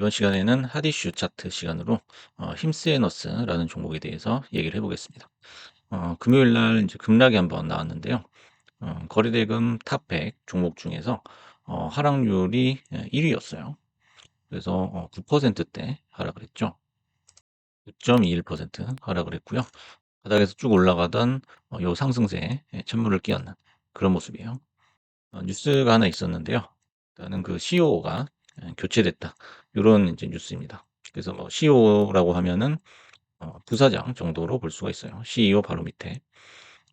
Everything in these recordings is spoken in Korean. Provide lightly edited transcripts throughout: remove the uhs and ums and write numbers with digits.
이번 시간에는 핫이슈 차트 시간으로 힘스에너스라는 종목에 대해서 얘기를 해보겠습니다. 금요일 날 이제 급락이 한번 나왔는데요. 거래대금 탑 100 종목 중에서 하락률이 1위였어요. 그래서 9%대 하락을 했죠. 9.21% 하락을 했고요. 바닥에서 쭉 올라가던 요 상승세에 찬물을 끼얹는 그런 모습이에요. 뉴스가 하나 있었는데요. 일단은 그 CEO가 교체됐다. 요런 이제 뉴스입니다. 그래서 뭐 CEO라고 하면은 부사장 정도로 볼 수가 있어요. CEO 바로 밑에.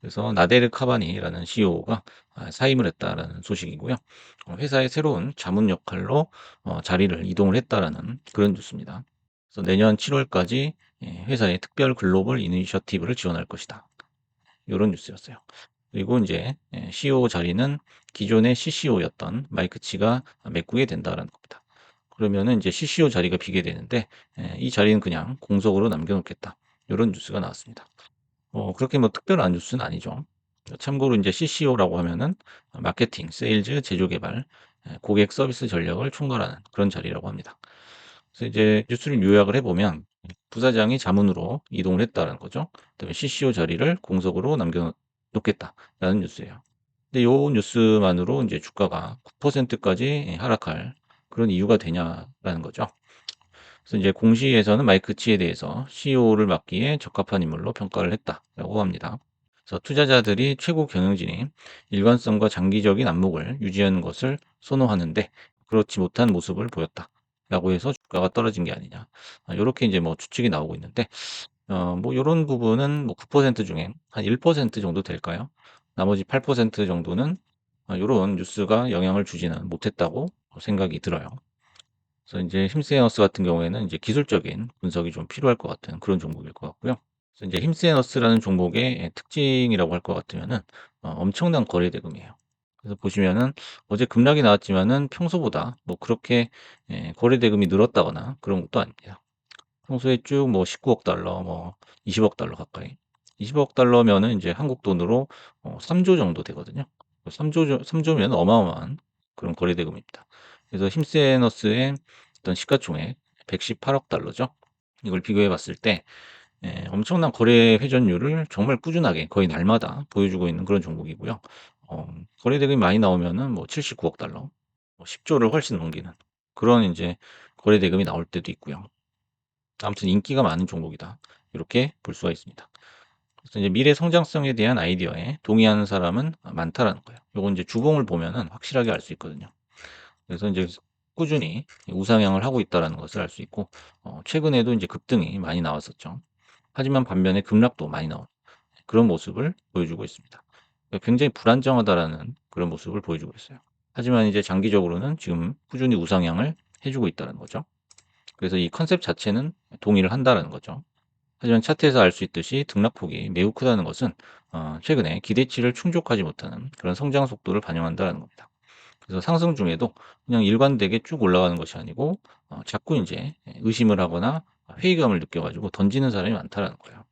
그래서 나데르 카바니라는 CEO가 사임을 했다라는 소식이고요. 회사의 새로운 자문 역할로 자리를 이동을 했다라는 그런 뉴스입니다. 그래서 내년 7월까지 회사의 특별 글로벌 이니셔티브를 지원할 것이다. 요런 뉴스였어요. 그리고 인제 CEO 자리는 기존의 CCO였던 마이크 치가 메꾸게 된다라는 겁니다. 그러면은 인제 CCO 자리가 비게 되는데 이 자리는 그냥 공석으로 남겨 놓겠다. 요런 뉴스가 나왔습니다. 그렇게 뭐 특별한 뉴스는 아니죠. 참고로 인제 CCO라고 하면은 마케팅, 세일즈, 제조 개발, 고객 서비스 전략을 총괄하는 그런 자리라고 합니다. 그래서 이제 뉴스를 요약을 해 보면 부사장이 자문으로 이동을 했다는 거죠. 그다음에 CCO 자리를 공석으로 남겨 놓겠다라는 뉴스예요. 근데 요 뉴스만으로 인제 주가가 9%까지 하락할 그런 이유가 되냐라는 거죠. 그래서 이제 공시에서는 마이크 치에 대해서 CEO를 맡기에 적합한 인물로 평가를 했다라고 합니다. 그래서 투자자들이 최고 경영진이 일관성과 장기적인 안목을 유지하는 것을 선호하는데 그렇지 못한 모습을 보였다라고 해서 주가가 떨어진 게 아니냐. 요렇게 인제 뭐 추측이 나오고 있는데 뭐 요런 부분은 뭐 9% 중에 한 1% 정도 될까요? 나머지 8% 정도는 요런 뉴스가 영향을 주지는 못했다고 생각이 들어요. 그래서 인제 힘스에너스 같은 경우에는 이제 기술적인 분석이 좀 필요할 것 같은 그런 종목일 것 같고요. 그래서 인제 힘스에너스라는 종목의 특징이라고 할 것 같으면은 엄청난 거래 대금이에요. 그래서 보시면은 어제 급락이 나왔지만은 평소보다 뭐 그렇게 거래 대금이 늘었다거나 그런 것도 아닙니다. 평소에 쭉 뭐 19억 달러 뭐 20억 달러 가까이 20억 달러면은 인제 한국 돈으로 3조 정도 되거든요. 3조면 어마어마한 그런 거래 대금입니다. 그래서 힘세너스의 어떤 시가총액 118억 달러죠. 이걸 비교해 봤을 때 엄청난 거래 회전율을 정말 꾸준하게 거의 날마다 보여주고 있는 그런 종목이고요. 거래 대금이 많이 나오면은 뭐 79억 달러, 뭐 10조를 훨씬 넘기는 그런 인제 거래 대금이 나올 때도 있고요. 아무튼 인기가 많은 종목이다. 이렇게 볼 수가 있습니다. 그래서 이제 미래 성장성에 대한 아이디어에 동의하는 사람은 많다라는 거예요. 요건 이제 주봉을 보면은 확실하게 알 수 있거든요. 그래서 인제 꾸준히 우상향을 하고 있다라는 것을 알 수 있고 최근에도 인제 급등이 많이 나왔었죠. 하지만 반면에 급락도 많이 나오는 그런 모습을 보여주고 있습니다. 굉장히 불안정하다라는 그런 모습을 보여주고 있어요. 하지만 이제 장기적으로는 지금 꾸준히 우상향을 해 주고 있다는 거죠. 그래서 이 컨셉 자체는 동의를 한다라는 거죠. 하지만 차트에서 알 수 있듯이 등락폭이 매우 크다는 것은 최근에 기대치를 충족하지 못하는 그런 성장 속도를 반영한다는 겁니다. 그래서 상승 중에도 그냥 일관되게 쭉 올라가는 것이 아니고 자꾸 이제 의심을 하거나 회의감을 느껴가지고 던지는 사람이 많다라는 거예요.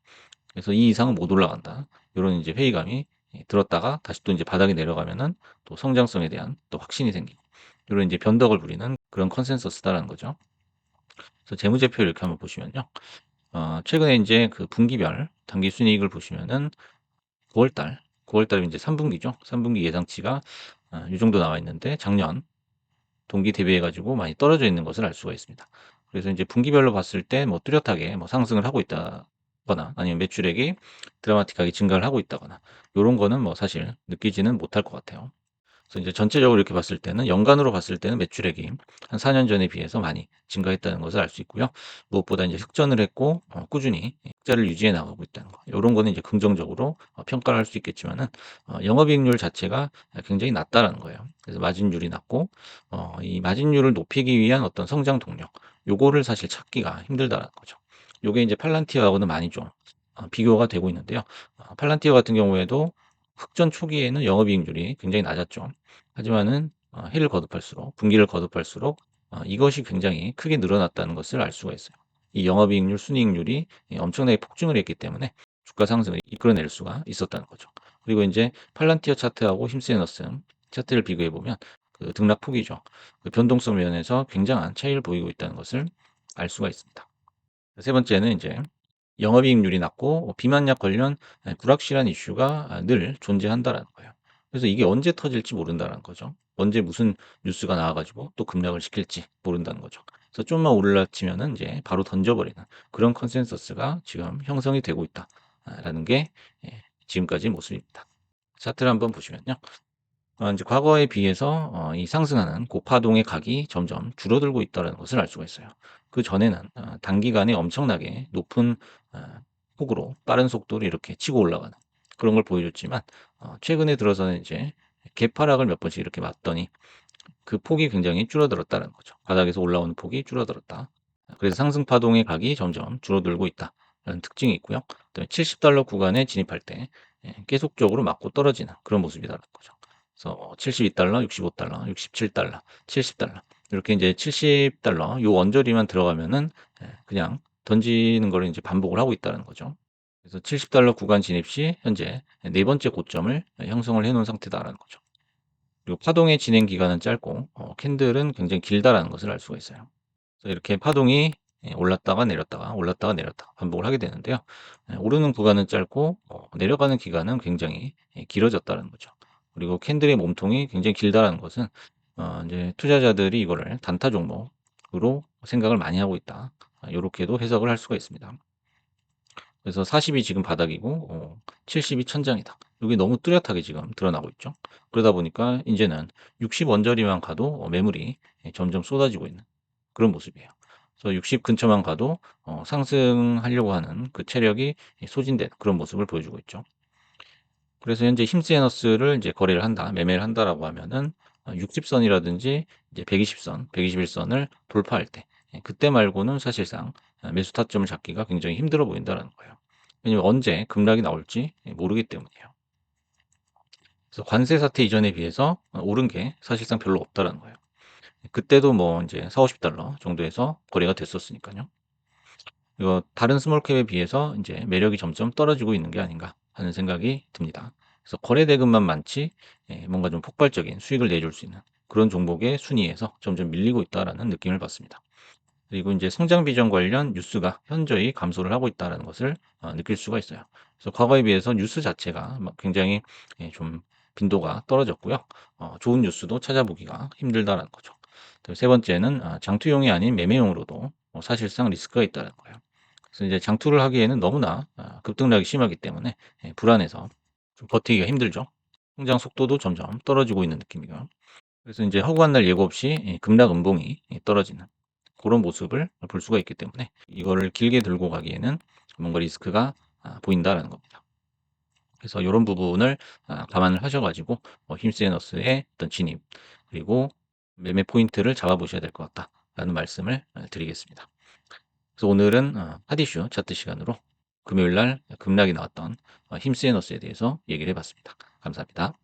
그래서 이 이상은 못 올라간다. 이런 이제 회의감이 들었다가 다시 또 이제 바닥에 내려가면은 또 성장성에 대한 또 확신이 생기고 이런 이제 변덕을 부리는 그런 컨센서스다라는 거죠. 그래서 재무제표 이렇게 한번 보시면요. 최근에 인제 그 분기별 당기 순이익을 보시면은 9월 달이면 이제 3 분기죠. 3 분기 예상치가 요 정도 나와 있는데 작년 동기 대비해 가지고 많이 떨어져 있는 것을 알 수가 있습니다. 그래서 인제 분기별로 봤을 때 뭐 뚜렷하게 뭐 상승을 하고 있다거나 아니면 매출액이 드라마틱하게 증가를 하고 있다거나 요런 거는 뭐 사실 느끼지는 못할 것 같아요. 그래서 이제 전체적으로 이렇게 봤을 때는 연간으로 봤을 때는 매출액이 한 4년 전에 비해서 많이 증가했다는 것을 알 수 있고요. 무엇보다 이제 흑전을 했고 꾸준히 흑자를 유지해 나가고 있다는 거. 요런 거는 이제 긍정적으로 평가를 할 수 있겠지만은 영업이익률 자체가 굉장히 낮다라는 거예요. 그래서 마진율이 낮고 이 마진율을 높이기 위한 어떤 성장 동력 요거를 사실 찾기가 힘들다라는 거죠. 요게 이제 팔란티어하고는 많이 좀 비교가 되고 있는데요. 팔란티어 같은 경우에도 흑전 초기에는 영업이익률이 굉장히 낮았죠. 하지만은 해를 거듭할수록 분기를 거듭할수록 이것이 굉장히 크게 늘어났다는 것을 알 수가 있어요. 이 영업이익률, 순이익률이 엄청나게 폭증을 했기 때문에 주가 상승을 이끌어낼 수가 있었다는 거죠. 그리고 인제 팔란티어 차트하고 힘세너스 차트를 비교해 보면 그 등락 폭이죠. 그 변동성 면에서 굉장한 차이를 보이고 있다는 것을 알 수가 있습니다. 세 번째는 이제 영업이익률이 낮고 비만약 관련 불확실한 이슈가 늘 존재한다라는 거예요. 그래서 이게 언제 터질지 모른다는 거죠. 언제 무슨 뉴스가 나와 가지고 또 급락을 시킬지 모른다는 거죠. 그래서 좀만 올라치면은 이제 바로 던져버리는 그런 컨센서스가 지금 형성이 되고 있다라는 게 지금까지 모습입니다. 차트를 한번 보시면요. 이제 과거에 비해서 이 상승하는 고파동의 각이 점점 줄어들고 있다는 것을 알 수가 있어요. 그전에는 단기간에 엄청나게 높은 어 폭으로 빠른 속도로 이렇게 치고 올라가는 그런 걸 보여줬지만 최근에 들어서는 이제 개파락을 몇 번씩 이렇게 맞더니 그 폭이 굉장히 줄어들었다는 거죠. 바닥에서 올라오는 폭이 줄어들었다. 그래서 상승 파동의 각이 점점 줄어들고 있다라는 특징이 있고요. 그다음에 $70 구간에 진입할 때 계속적으로 맞고 떨어지는 그런 모습이다라는 거죠. 그래서 $72, $65, $67, $70 이렇게 이제 $70 요 언저리만 들어가면은 그냥 던지는 거를 이제 반복을 하고 있다는 거죠. 그래서 $70 구간 진입 시 현재 네 번째 고점을 형성을 해 놓은 상태다라는 거죠. 그리고 파동의 진행 기간은 짧고 캔들은 굉장히 길다라는 것을 알 수가 있어요. 그래서 이렇게 파동이 올랐다가 내렸다가 올랐다가 내렸다가 반복을 하게 되는데요. 오르는 구간은 짧고 내려가는 기간은 굉장히 길어졌다는 거죠. 그리고 캔들의 몸통이 굉장히 길다라는 것은 이제 투자자들이 이거를 단타 종목으로 생각을 많이 하고 있다. 요렇게도 해석을 할 수가 있습니다. 그래서 40이 지금 바닥이고 70이 천장이다. 이게 너무 뚜렷하게 지금 드러나고 있죠. 그러다 보니까 인제는 60 언저리만 가도 매물이 점점 쏟아지고 있는 그런 모습이에요. 그래서 60 근처만 가도 상승하려고 하는 그 체력이 소진된 그런 모습을 보여주고 있죠. 그래서 현재 힘세너스를 이제 거래를 한다, 매매를 한다라고 하면은 60 선이라든지 이제 120 선, 121 선을 돌파할 때 그때 말고는 사실상 매수 타점을 잡기가 굉장히 힘들어 보인다라는 거예요. 왜냐면 언제 급락이 나올지 모르기 때문이에요. 그래서 관세 사태 이전에 비해서 오른 게 사실상 별로 없다라는 거예요. 그때도 뭐 인제 $40-50 정도에서 거래가 됐었으니깐요. 이거 다른 스몰 캡에 비해서 인제 매력이 점점 떨어지고 있는 게 아닌가 하는 생각이 듭니다. 그래서 거래 대금만 많지 뭔가 좀 폭발적인 수익을 내줄 수 있는 그런 종목의 순위에서 점점 밀리고 있다라는 느낌을 받습니다. 그리고 인제 성장 비전 관련 뉴스가 현저히 감소를 하고 있다라는 것을 느낄 수가 있어요. 그래서 과거에 비해서 뉴스 자체가 막 굉장히 좀 빈도가 떨어졌고요. 좋은 뉴스도 찾아보기가 힘들다라는 거죠. 또 세 번째는 장투용이 아닌 매매용으로도 사실상 리스크가 있다는 거예요. 그래서 이제 장투를 하기에는 너무나 급등락이 심하기 때문에 불안해서 좀 버티기가 힘들죠. 성장 속도도 점점 떨어지고 있는 느낌이고요. 그래서 인제 허구한 날 예고 없이 급락 음봉이 떨어지는 고런 모습을 볼 수가 있기 때문에 이거를 길게 들고 가기에는 뭔가 리스크가 보인다라는 겁니다. 그래서 요런 부분을 감안을 하셔 가지고 힘세너스의 어떤 진입 그리고 매매 포인트를 잡아 보셔야 될 것 같다라는 말씀을 드리겠습니다. 그래서 오늘은 핫 이슈 차트 시간으로 금요일 날 급락이 나왔던 힘세너스에 대해서 얘기를 해 봤습니다. 감사합니다.